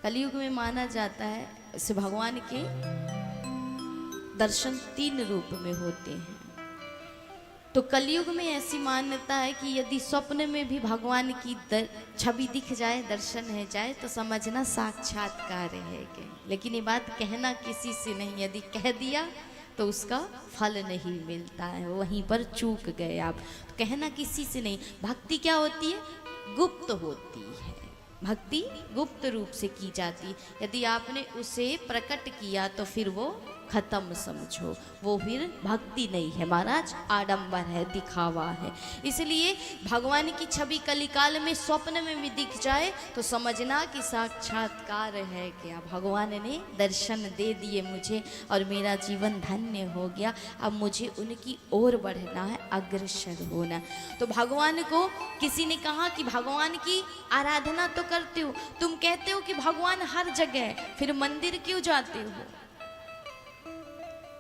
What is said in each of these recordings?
कलयुग में माना जाता है इसे भगवान के दर्शन 3 रूप में होते हैं। तो कलयुग में ऐसी मान्यता है कि यदि स्वप्न में भी भगवान की छवि दिख जाए, दर्शन है जाए, तो समझना साक्षात्कार है के। लेकिन ये बात कहना किसी से नहीं, यदि कह दिया तो उसका फल नहीं मिलता है, वहीं पर चूक गए आप। तो कहना किसी से नहीं। भक्ति क्या होती है? गुप्त होती है। भक्ति गुप्त रूप से की जाती है। यदि आपने उसे प्रकट किया तो फिर वो खत्म समझो, वो फिर भक्ति नहीं है महाराज, आडंबर है, दिखावा है। इसलिए भगवान की छवि कलिकाल में स्वप्न में भी दिख जाए तो समझना कि साक्षात्कार है क्या, भगवान ने दर्शन दे दिए मुझे और मेरा जीवन धन्य हो गया। अब मुझे उनकी ओर बढ़ना है, अग्रसर होना। तो भगवान को किसी ने कहा कि भगवान की आराधना तो करते हो, तुम कहते हो कि भगवान हर जगह है, फिर मंदिर क्यों जाते हो?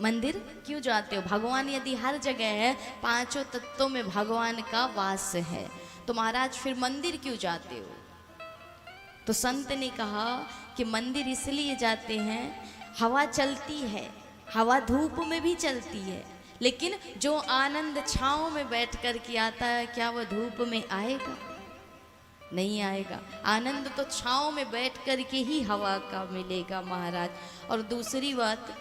मंदिर क्यों जाते हो? भगवान यदि हर जगह है, 5 तत्वों में भगवान का वास है, तो महाराज फिर मंदिर क्यों जाते हो? तो संत ने कहा कि मंदिर इसलिए जाते हैं, हवा चलती है, हवा धूप में भी चलती है, लेकिन जो आनंद छांव में बैठ कर के आता है, क्या वह धूप में आएगा? नहीं आएगा। आनंद तो छांव में बैठ कर के ही हवा का मिलेगा महाराज। और दूसरी बात,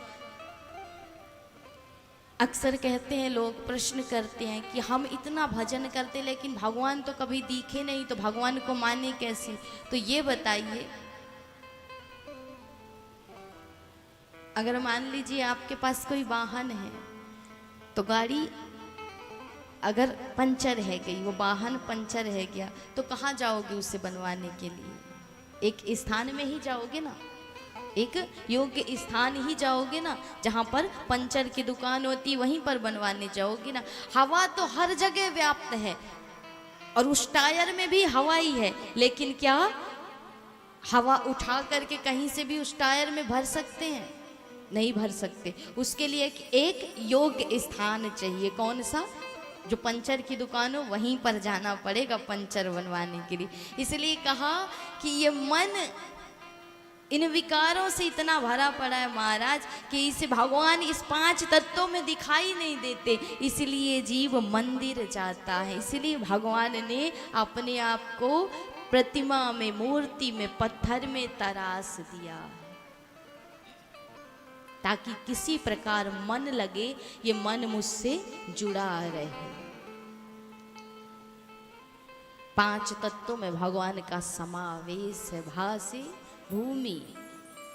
अक्सर कहते हैं लोग, प्रश्न करते हैं कि हम इतना भजन करते लेकिन भगवान तो कभी दिखे नहीं, तो भगवान को माने कैसे? तो ये बताइए, अगर मान लीजिए आपके पास कोई वाहन है, तो गाड़ी अगर पंचर है गई, वो वाहन पंचर है गया, तो कहाँ जाओगे उसे बनवाने के लिए? एक स्थान में ही जाओगे ना, एक योग्य स्थान ही जाओगे ना, जहाँ पर पंचर की दुकान होती, वहीं पर बनवाने जाओगे ना। हवा तो हर जगह व्याप्त है और उस टायर में भी हवा ही है, लेकिन क्या हवा उठा करके कहीं से भी उस टायर में भर सकते हैं? नहीं भर सकते। उसके लिए एक योग्य स्थान चाहिए। कौन सा? जो पंचर की दुकान हो, वहीं पर जाना पड़ेगा पंचर बनवाने के लिए। इसलिए कहा कि ये मन इन विकारों से इतना भरा पड़ा है महाराज कि इसे भगवान इस 5 तत्वों में दिखाई नहीं देते, इसलिए जीव मंदिर जाता है। इसलिए भगवान ने अपने आप को प्रतिमा में, मूर्ति में, पत्थर में तराश दिया, ताकि किसी प्रकार मन लगे ये मन मुझसे जुड़ा रहे। 5 तत्वों में भगवान का समावेश है। भा से भूमि,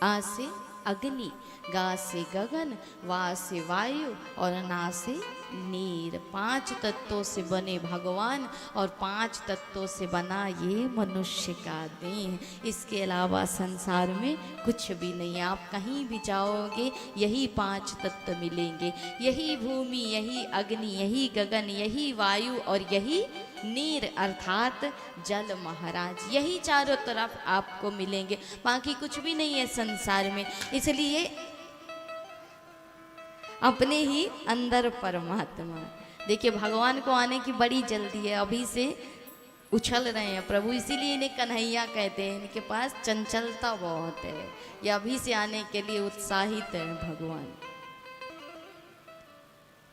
आ से अग्नि, गा से गगन, वा से वायु और ना से नीर। 5 तत्वों से बने भगवान और 5 तत्वों से बना ये मनुष्य का देह। इसके अलावा संसार में कुछ भी नहीं है। आप कहीं भी जाओगे यही 5 तत्व मिलेंगे, यही भूमि, यही अग्नि, यही गगन, यही वायु और यही नीर अर्थात जल महाराज। यही चारों तरफ आपको मिलेंगे, बाकी कुछ भी नहीं है संसार में। इसलिए अपने ही अंदर परमात्मा। देखिए भगवान को आने की बड़ी जल्दी है, अभी से उछल रहे हैं प्रभु, इसीलिए इन्हें कन्हैया कहते हैं। इनके पास चंचलता बहुत है, ये अभी से आने के लिए उत्साहित है भगवान।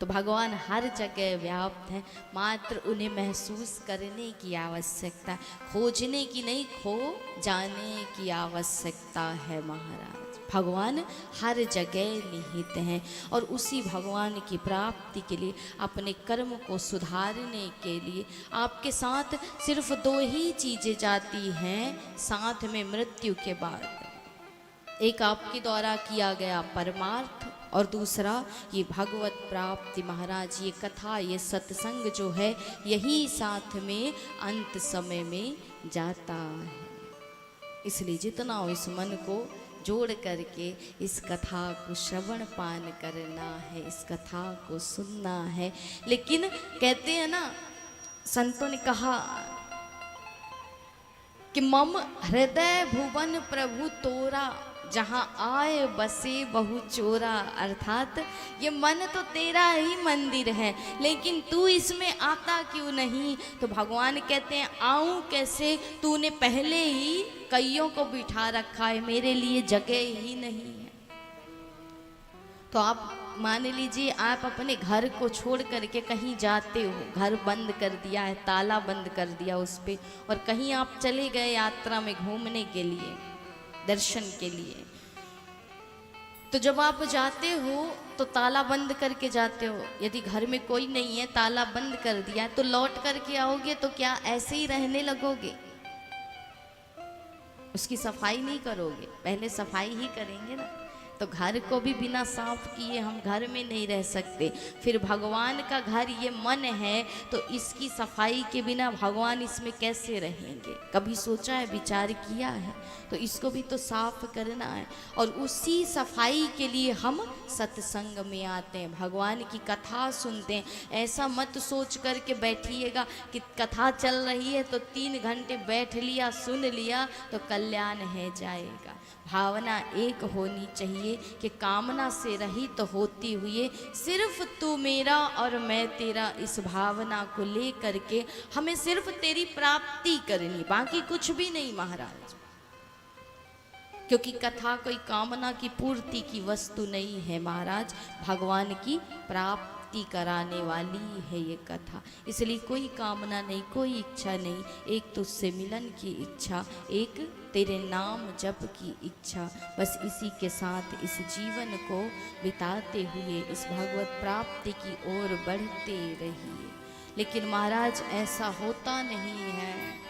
तो भगवान हर जगह व्याप्त है, मात्र उन्हें महसूस करने की आवश्यकता, खोजने की नहीं, खो जाने की आवश्यकता है महाराज। भगवान हर जगह निहित हैं और उसी भगवान की प्राप्ति के लिए, अपने कर्म को सुधारने के लिए आपके साथ सिर्फ 2 ही चीज़ें जाती हैं साथ में मृत्यु के बाद। एक आपके द्वारा किया गया परमार्थ और दूसरा ये भगवत प्राप्ति महाराज। ये कथा, ये सत्संग जो है, यही साथ में अंत समय में जाता है। इसलिए जितना हो इस मन को जोड़ करके इस कथा को श्रवण पान करना है, इस कथा को सुनना है। लेकिन कहते हैं ना, संतों ने कहा कि मम हृदय भुवन प्रभु तोरा जहाँ आए बसे बहु चोरा, अर्थात ये मन तो तेरा ही मंदिर है, लेकिन तू इसमें आता क्यों नहीं। तो भगवान कहते हैं आऊं कैसे, तूने पहले ही कईयों को बिठा रखा है, मेरे लिए जगह ही नहीं है। तो आप मान लीजिए आप अपने घर को छोड़ करके कहीं जाते हो, घर बंद कर दिया है, ताला बंद कर दिया उस पे, और कहीं आप चले गए यात्रा में घूमने के लिए, दर्शन के लिए। तो जब आप जाते हो तो ताला बंद करके जाते हो। यदि घर में कोई नहीं है, ताला बंद कर दिया, तो लौट करके आओगे तो क्या ऐसे ही रहने लगोगे? उसकी सफाई नहीं करोगे, पहले सफाई ही करेंगे ना। तो घर को भी बिना साफ किए हम घर में नहीं रह सकते। फिर भगवान का घर ये मन है, तो इसकी सफाई के बिना भगवान इसमें कैसे रहेंगे? कभी सोचा है, विचार किया है? तो इसको भी तो साफ करना है, और उसी सफाई के लिए हम सत्संग में आते हैं, भगवान की कथा सुनते हैं। ऐसा मत सोच करके बैठिएगा कि कथा चल रही है तो 3 घंटे बैठ लिया, सुन लिया तो कल्याण है जाएगा। भावना एक होनी चाहिए कि कामना से रहित तो होती हुए सिर्फ तू मेरा और मैं तेरा, इस भावना को ले करके हमें सिर्फ तेरी प्राप्ति करनी, बाकी कुछ भी नहीं महाराज। क्योंकि कथा कोई कामना की पूर्ति की वस्तु नहीं है महाराज, भगवान की प्राप्ति कराने वाली है ये कथा। इसलिए कोई कामना नहीं, कोई इच्छा नहीं, एक तुझसे मिलन की इच्छा, एक तेरे नाम जप की इच्छा। बस इसी के साथ इस जीवन को बिताते हुए इस भगवत प्राप्ति की ओर बढ़ते रहिए। लेकिन महाराज ऐसा होता नहीं है।